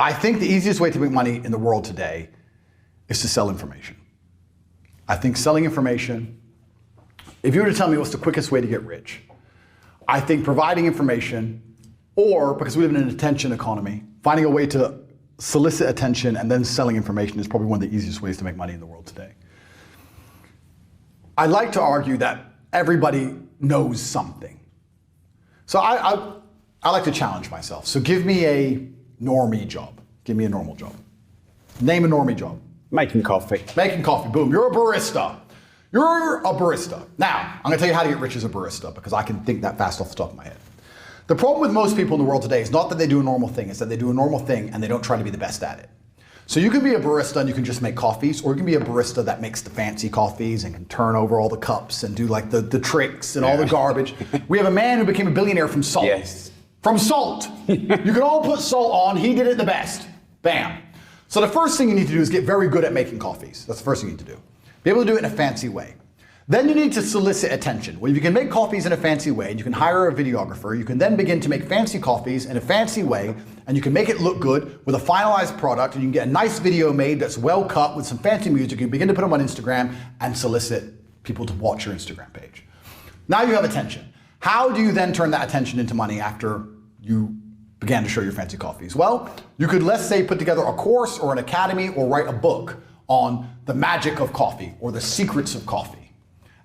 I think the easiest way to make money in the world today is to sell information. I think selling information, if you were to tell me what's the quickest way to get rich, I think providing information, or because we live in an attention economy, finding a way to solicit attention and then selling information is probably one of the easiest ways to make money in the world today. I like to argue that everybody knows something. So I like to challenge myself. So give me a normie job. Give me a normal job. Name a normie job. Making coffee. Making coffee, boom. You're a barista. You're a barista. Now, I'm gonna tell you how to get rich as a barista because I can think that fast off the top of my head. The problem with most people in the world today is not that they do a normal thing, it's that they do a normal thing and they don't try to be the best at it. So you can be a barista and you can just make coffees, or you can be a barista that makes the fancy coffees and can turn over all the cups and do like the tricks and all the garbage. We have a man who became a billionaire from salt. Yes. From salt. You can all put salt on, he did it the best. Bam. So the first thing you need to do is get very good at making coffees. That's the first thing you need to do. Be able to do it in a fancy way. Then you need to solicit attention. Well, if you can make coffees in a fancy way, and you can hire a videographer, you can then begin to make fancy coffees in a fancy way, and you can make it look good with a finalized product, and you can get a nice video made that's well cut with some fancy music. You can begin to put them on Instagram and solicit people to watch your Instagram page. Now you have attention. How do you then turn that attention into money after you began to show your fancy coffees? Well, you could, let's say, put together a course or an academy or write a book on the magic of coffee or the secrets of coffee.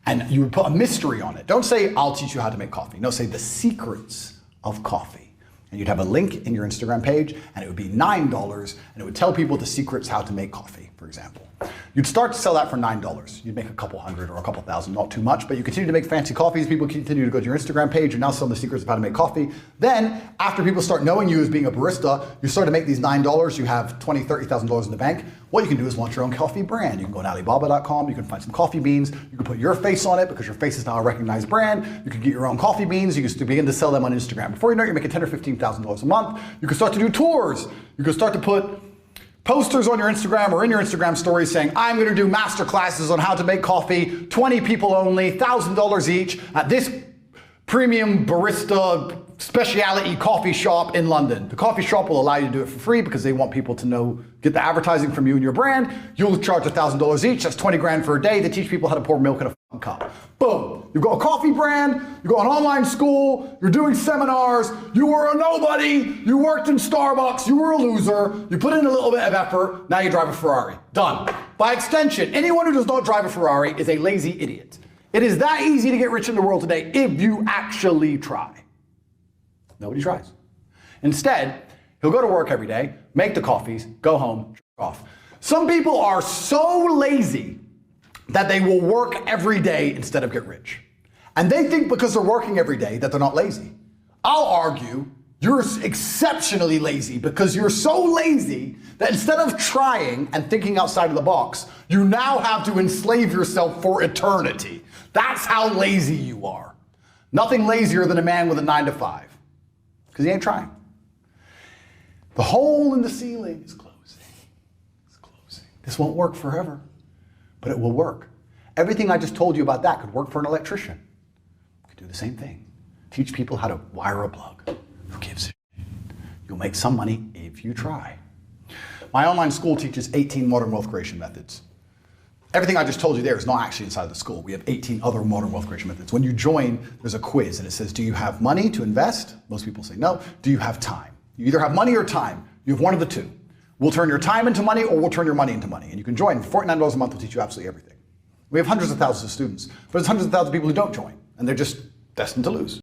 And you would put a mystery on it. Don't say, I'll teach you how to make coffee. No, say the secrets of coffee. And you'd have a link in your Instagram page, and it would be $9, and it would tell people the secrets how to make coffee, for example. You'd start to sell that for $9. You'd make a couple hundred or a couple thousand, not too much, but you continue to make fancy coffees. People continue to go to your Instagram page. You're now selling the secrets of how to make coffee. Then, after people start knowing you as being a barista, you start to make these $9. You have $20,000, $30,000 in the bank. What you can do is launch your own coffee brand. You can go on Alibaba.com. You can find some coffee beans. You can put your face on it because your face is now a recognized brand. You can get your own coffee beans. You can begin to sell them on Instagram. Before you know it, you're making $10,000 or $15,000 a month. You can start to do tours. You can start to put posters on your Instagram or in your Instagram stories saying, I'm going to do master classes on how to make coffee, 20 people only, $1,000 each at this premium barista specialty coffee shop in London. The coffee shop will allow you to do it for free because they want people to know, get the advertising from you and your brand. You'll charge $1,000 each. That's 20 grand for a day to teach people how to pour milk in a fucking cup. Boom. You've got a coffee brand. You've got an online school. You're doing seminars. You were a nobody. You worked in Starbucks. You were a loser. You put in a little bit of effort. Now you drive a Ferrari. Done. By extension, anyone who does not drive a Ferrari is a lazy idiot. It is that easy to get rich in the world today if you actually try. Nobody tries. Instead, he'll go to work every day, make the coffees, go home, jerk off. Some people are so lazy that they will work every day instead of get rich. And they think because they're working every day that they're not lazy. I'll argue you're exceptionally lazy because you're so lazy that instead of trying and thinking outside of the box, you now have to enslave yourself for eternity. That's how lazy you are. Nothing lazier than a man with a 9-to-5. Because he ain't trying. The hole in the ceiling is closing. It's closing. This won't work forever, but it will work. Everything I just told you about that could work for an electrician. You could do the same thing. Teach people how to wire a plug. Who gives a shit? You'll make some money if you try. My online school teaches 18 modern wealth creation methods. Everything I just told you there is not actually inside of the school. We have 18 other modern wealth creation methods. When you join, there's a quiz and it says, do you have money to invest? Most people say no. Do you have time? You either have money or time. You have one of the two. We'll turn your time into money or we'll turn your money into money. And you can join. For $49 a month, we'll teach you absolutely everything. We have hundreds of thousands of students, but there's hundreds of thousands of people who don't join and they're just destined to lose.